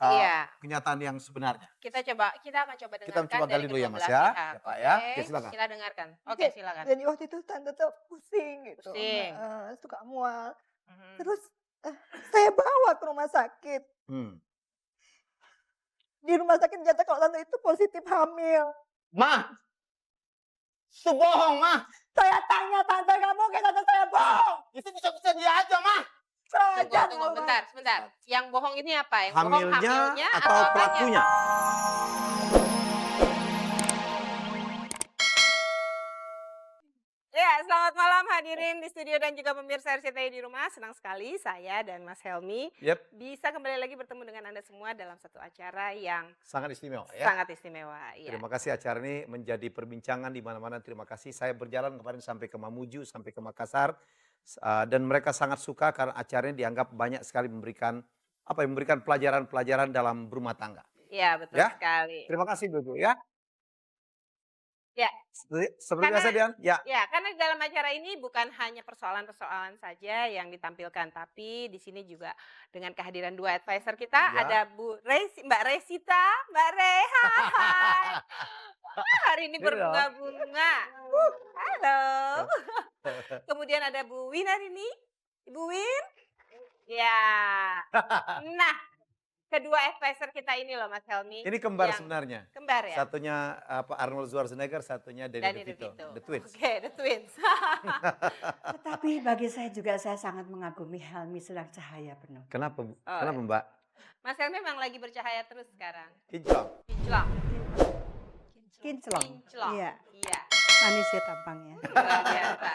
Iya. kenyataan yang sebenarnya. Kita akan coba Kita dengarkan coba dari gali dulu kedua ya Mas belah ya. pihak. Ya Pak Oke, ya. Oke silakan. kita dengarkan. Oke, Oke, silakan. jadi waktu itu tante tuh pusing gitu, Pusing. suka mual. Mhm. Terus saya bawa ke rumah sakit. Di rumah sakit ternyata kalau tante itu positif hamil. Mah, itu bohong mah. Saya tanya tante kamu, kayak tante saya bohong. Itu bisa dia aja mah. Tunggu, sebentar. Yang bohong ini apa? Yang bohong hamilnya atau apanya? pelakunya? Ya, selamat malam hadirin di studio dan juga pemirsa RCTI di rumah. Senang sekali saya dan Mas Helmi bisa kembali lagi bertemu dengan Anda semua dalam satu acara yang sangat istimewa ya. Sangat istimewa, ya. Terima kasih acara ini menjadi perbincangan di mana-mana. Terima kasih. Saya berjalan kemarin sampai ke Mamuju, sampai ke Makassar. Dan mereka sangat suka karena acara ini dianggap banyak sekali memberikan pelajaran-pelajaran dalam berumah tangga. Iya, betul sekali. Terima kasih Ibu ya. Ya. Seperti biasa Dian. Ya, karena dalam acara ini bukan hanya persoalan-persoalan saja yang ditampilkan, tapi di sini juga dengan kehadiran dua advisor kita ada Mbak Resita, Mbak Reha. Hari ini berbunga-bunga. Halo. Kemudian ada Bu Winarini, Ibu Win. Ya. Nah, kedua advisor kita ini loh Mas Helmi. Ini kembar sebenarnya. Kembar ya? Satunya Arnold Schwarzenegger, satunya Danny DeVito. The Twins. Oke, The Twins. Tetapi bagi saya juga saya sangat mengagumi Helmi Sulang Cahaya penuh. Kenapa Mbak? Mas Helmi memang lagi bercahaya terus sekarang. Kinclong. Kinclong. Iya. Iya. Manis ya tampangnya. Luar biasa.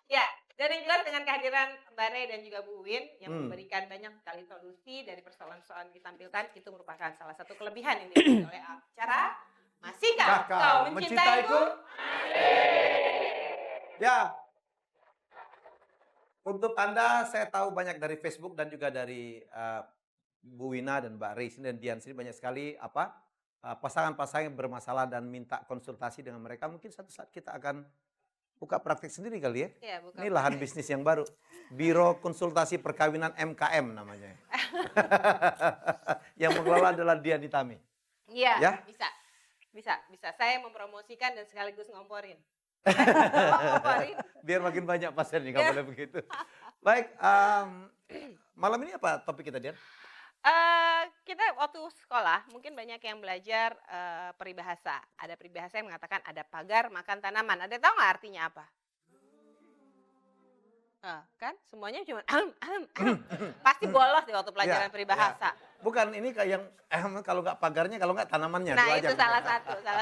Ya, dan yang jelas dengan kehadiran Mbak Re dan juga Bu Win yang memberikan banyak sekali solusi dari persoalan-persoalan ditampilkan, itu merupakan salah satu kelebihan yang dimiliki oleh acara Masihkah Kau Mencintaiku? Ya. Untuk Anda, saya tahu banyak dari Facebook dan juga dari Bu Wina dan Mbak Re dan Dian sini banyak sekali pasangan-pasangan yang bermasalah dan minta konsultasi dengan mereka. Mungkin suatu saat kita akan buka praktik sendiri kali ya. Ini lahan bisnis yang baru. Biro Konsultasi Perkawinan MKM namanya. Yang mengelola adalah Dian Itami. Iya, ya? Bisa. Saya mempromosikan dan sekaligus ngomporin. Biar makin banyak pasien nih, nggak boleh begitu. Baik, malam ini apa topik kita, Dian? Kita waktu sekolah mungkin banyak yang belajar peribahasa. Ada peribahasa yang mengatakan ada pagar makan tanaman. Ada tahu nggak artinya apa? Kan semuanya cuma pasti bolos di waktu pelajaran peribahasa. Bukan ini kayak yang kalau nggak pagarnya, kalau nggak tanamannya. Nah itu salah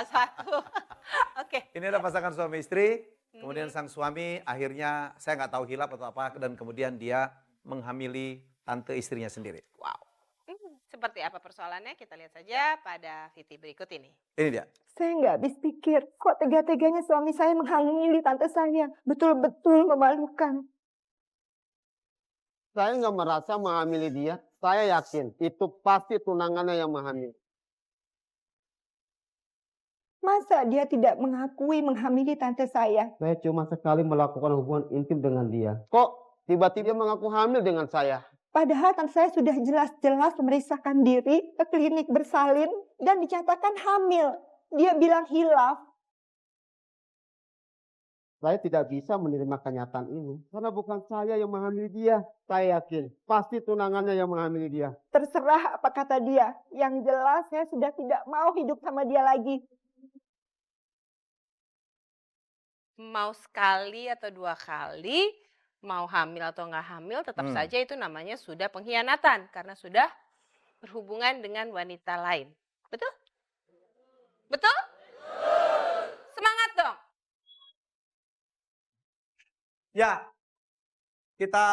satu. Oke. Ini ada pasangan suami istri. Kemudian sang suami akhirnya saya nggak tahu hilap atau apa, dan kemudian dia menghamili tante istrinya sendiri. Wow. Seperti apa persoalannya? Kita lihat saja pada VT berikut ini. Ini dia. Saya nggak habis pikir, kok tega-teganya suami saya menghamili tante saya. Betul-betul memalukan. Saya nggak merasa menghamili dia. Saya yakin itu pasti tunangannya yang menghamili. Masa dia tidak mengakui menghamili tante saya? Saya cuma sekali melakukan hubungan intim dengan dia. Kok tiba-tiba mengaku hamil dengan saya? Padahal tante saya sudah jelas-jelas memeriksakan diri ke klinik bersalin dan dinyatakan hamil. Dia bilang hilaf. Saya tidak bisa menerima kenyataan ini. Karena bukan saya yang menghamili dia. Saya yakin pasti tunangannya yang menghamili dia. Terserah apa kata dia. Yang jelas saya sudah tidak mau hidup sama dia lagi. Mau sekali atau dua kali, mau hamil atau nggak hamil, tetap saja itu namanya sudah pengkhianatan. Karena sudah berhubungan dengan wanita lain. Betul? Betul? Semangat dong. Ya, kita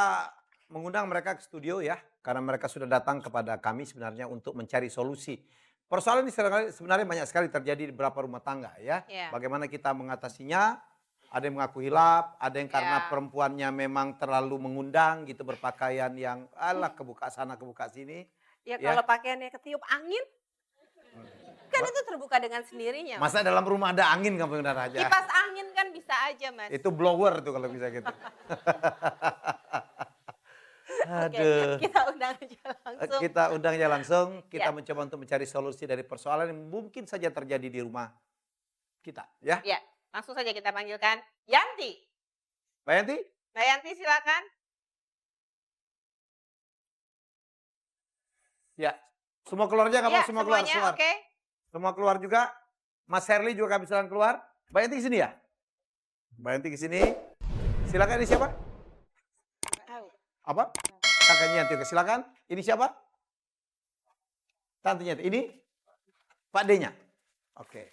mengundang mereka ke studio ya. Karena mereka sudah datang kepada kami sebenarnya untuk mencari solusi. Persoalan ini sebenarnya banyak sekali terjadi di beberapa rumah tangga ya. Bagaimana kita mengatasinya. Ada yang mengaku hilaf, ada yang karena perempuannya memang terlalu mengundang gitu, berpakaian yang kebuka sana kebuka sini. Ya kalau pakaiannya ketiup angin, kan itu terbuka dengan sendirinya. Masa dalam rumah ada angin kamu benar aja? Kipas angin kan bisa aja Mas. Itu blower tuh kalau bisa gitu. Oke, Aduh. kita undang aja langsung. Kita undangnya langsung, kita Ya. mencoba untuk mencari solusi dari persoalan yang mungkin saja terjadi di rumah kita, ya. Ya, langsung saja kita panggilkan Yanti. Mbak Yanti? Mbak Yanti silakan. Ya. Semua keluar aja, Ya, semua keluar, semuanya oke. Semua keluar juga. Mas Herli juga kami silakan keluar. Mbak Yanti ke sini ya? Mbak Yanti ke sini. Silakan, ini siapa? Tahu. Apa? Kakaknya Yanti, oke, silakan. Ini siapa? Tantenya. Ini Pak D-nya. Oke.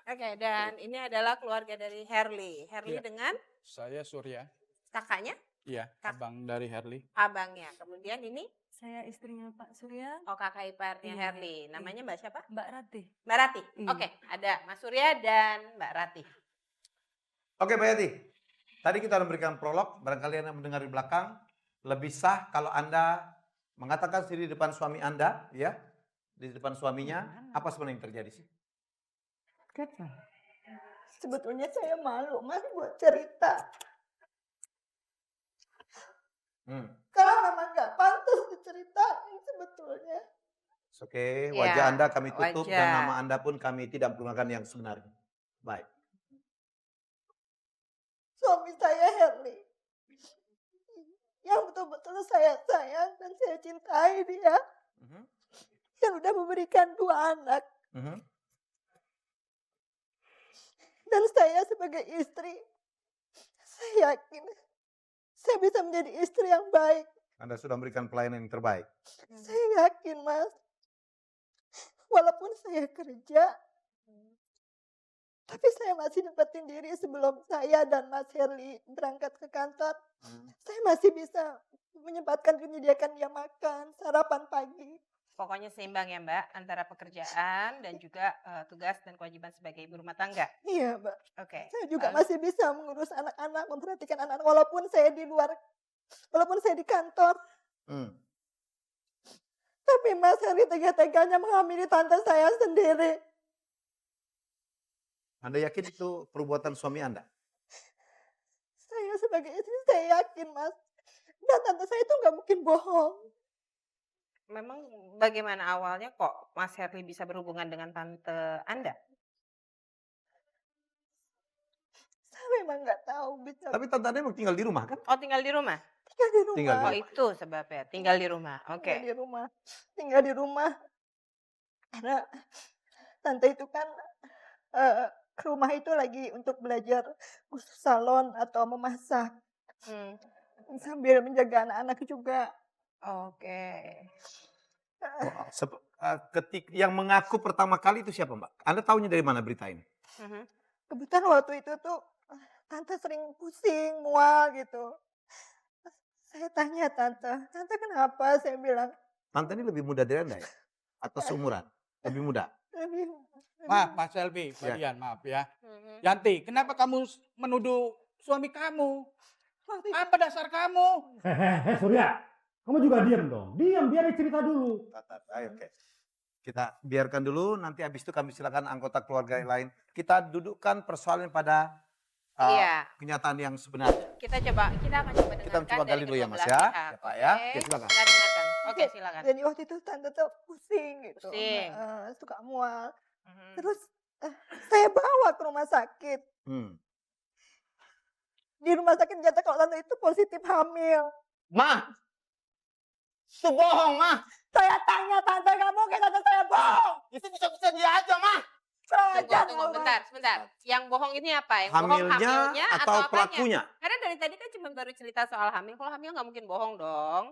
Oke, dan ini adalah keluarga dari Herli. Herli Iya. dengan Saya Surya, kakaknya, iya, Kak. abang dari Herli. abangnya. Kemudian ini Saya istrinya Pak Surya, oh kakak iparnya Iya, Herli. iya. Namanya Mbak siapa? Mbak Ratih. Mbak Ratih. Iya. Oke, ada Mas Surya dan Mbak Ratih. Oke, Mbak Yanti. Tadi kita memberikan prolog, barangkali Anda mendengar di belakang. Lebih sah kalau Anda mengatakan sendiri di depan suami Anda, ya. Di depan suaminya, apa sebenarnya yang terjadi sih? Sebetulnya saya malu Mas buat cerita. Hmm. Karena memang nggak pantas diceritain sebetulnya. Oke, Ya, wajah Anda kami tutup dan wajah. nama Anda pun kami tidak menggunakan yang sebenarnya. Baik. Suami saya Herli. Yang betul-betul saya sayang dan saya cintai dia. Mhm, Yang udah memberikan 2 anak. mhm. Dan saya sebagai istri, saya yakin saya bisa menjadi istri yang baik. Anda sudah memberikan pelayanan yang terbaik. Saya yakin Mas. Walaupun saya kerja, tapi saya masih dapetin diri sebelum saya dan Mas Herli berangkat ke kantor. Saya masih bisa menyempatkan menyediakan dia makan, sarapan pagi. Pokoknya seimbang ya Mbak antara pekerjaan dan juga tugas dan kewajiban sebagai ibu rumah tangga. Iya, Mbak. Oke. Saya juga Lalu? masih bisa mengurus anak-anak, memperhatikan anak walaupun saya di luar, walaupun saya di kantor. Hmm. Tapi Mas Herli tega-teganya menghamili tante saya sendiri. Anda yakin itu perbuatan suami Anda? Saya sebagai istri saya yakin Mas. Dan tante saya itu nggak mungkin bohong. Memang bagaimana awalnya kok Mas Herli bisa berhubungan dengan tante Anda? Saya memang nggak tahu bisa Tapi tante Anda emang tinggal di rumah kan? Oh tinggal di rumah? tinggal di rumah. Tinggal di Oh itu sebabnya, tinggal di rumah. Oke. Tinggal di rumah. Tinggal di rumah. Karena tante itu kan ke rumah itu lagi untuk belajar khusus salon atau memasak. Hmm, Sambil menjaga anak-anak juga. Oke. Yang mengaku pertama kali itu siapa, Mbak? Anda tahunya dari mana berita ini? Mhm. Kebetulan waktu itu tuh tante sering pusing, mual gitu. Saya tanya tante kenapa? Saya bilang, Tante ini lebih muda dari Anda ya? Atau seumuran? Lebih muda? lebih Maaf, Mas Selvi, Ya. Mbak Dian, maaf ya. Mhm. Yanti, kenapa kamu menuduh suami kamu? waktu itu Apa dasar kamu? Surya, kamu juga diam dong. Diam, biar dia cerita dulu. Ayo, oke. Kita biarkan dulu, nanti habis itu kami silakan anggota keluarga yang lain. Kita dudukkan persoalan pada Iya. kenyataan yang sebenarnya. Kita akan coba dengarkan Kita coba gali dari dulu ya, kedua Mas, belah ya. pihak. Ya, Pak, ya. Oke. Oke, silakan. Kita dengarkan. Oke, silakan. jadi waktu itu tante tuh pusing gitu. Pusing. Suka mual. Mhm. Terus saya bawa ke rumah sakit. Hmm. Di rumah sakit ternyata kalau tante itu positif hamil. Ma, itu bohong, Ma. Saya tanya tante kamu, kayak tante saya bohong. Itu bisa dia aja, Ma. Tunggu, sebentar. Yang bohong ini apa? Yang bohong hamilnya atau apanya? pelakunya? Karena dari tadi kan cuma baru cerita soal hamil. Kalau hamil nggak mungkin bohong dong.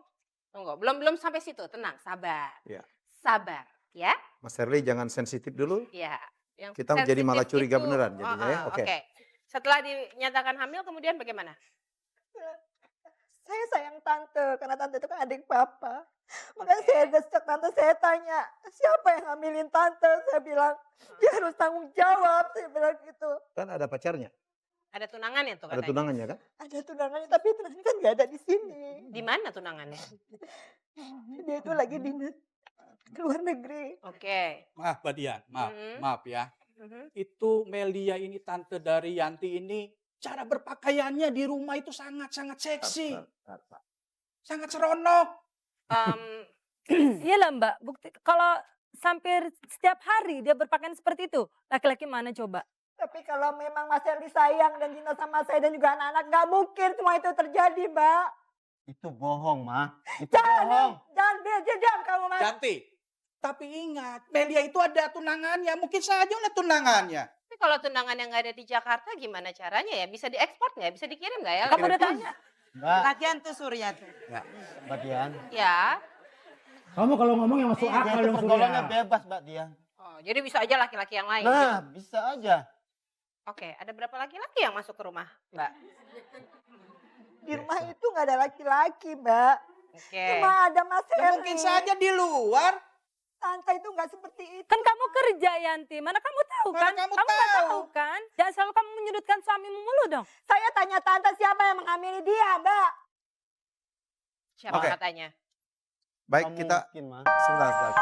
Tunggu, belum sampai situ. Tenang, sabar. Ya. Sabar, ya. Mas Herli jangan sensitif dulu. Ya. Yang Kita jadi malah sensitif curiga itu- beneran jadinya ya. Oke. Setelah dinyatakan hamil kemudian bagaimana? Saya sayang tante, karena tante itu kan adik papa. Makanya saya desak tante, saya tanya, siapa yang hamilin tante? Saya bilang, dia harus tanggung jawab. Saya bilang gitu. Kan ada pacarnya, Ada tunangannya tuh ada katanya. tunangannya kan? Ada tunangannya, tapi tunangannya kan nggak ada di sini. Di mana tunangannya? Dia itu lagi di luar negeri. Oke. Maaf, Mbak Dian, maaf, Mhm. maaf ya. Mhm. Itu Melia ini, tante dari Yanti ini, cara berpakaiannya di rumah itu sangat-sangat seksi. Bentar, Pak. sangat seronok. Iyalah Mbak, bukti kalau hampir setiap hari dia berpakaian seperti itu, laki-laki mana coba? Tapi kalau memang Mas Herdi sayang dan cinta sama saya dan juga anak-anak, nggak mungkin semua itu terjadi, Mbak. Itu bohong, Ma. Itu Jangan, bohong. jangan diam kamu, Mas. Ganti. Tapi ingat, Melia itu ada tunangannya. Mungkin saja oleh tunangannya. Tapi kalau tunangan yang nggak ada di Jakarta gimana caranya ya? Bisa diekspor nggak? Bisa dikirim nggak ya? Kamu udah tanya? Mbak, Lagian tuh Surya tuh. Mbak Dian. Ya. Kamu kalau ngomong yang masuk Dia akal itu dong pergaulannya Surya. bebas, Mbak Dian. Oh, jadi bisa aja laki-laki yang lain. Nah, bisa aja. Oke, ada berapa laki-laki yang masuk ke rumah, Mbak? Di rumah itu nggak ada laki-laki, Mbak. Oke. Cuma ada Mas Ya, Herdi. mungkin saja di luar. Tante itu nggak seperti itu. Kan kamu kerja Yanti, mana kamu tahu Mana kan? kamu nggak tahu? tahu kan? Jangan selalu kamu menyudutkan suamimu mulu dong. Saya tanya tante siapa yang menghamili dia, Mbak. Siapa Oke. katanya? Baik, Kamu kita mungkin, Ma. sebentar.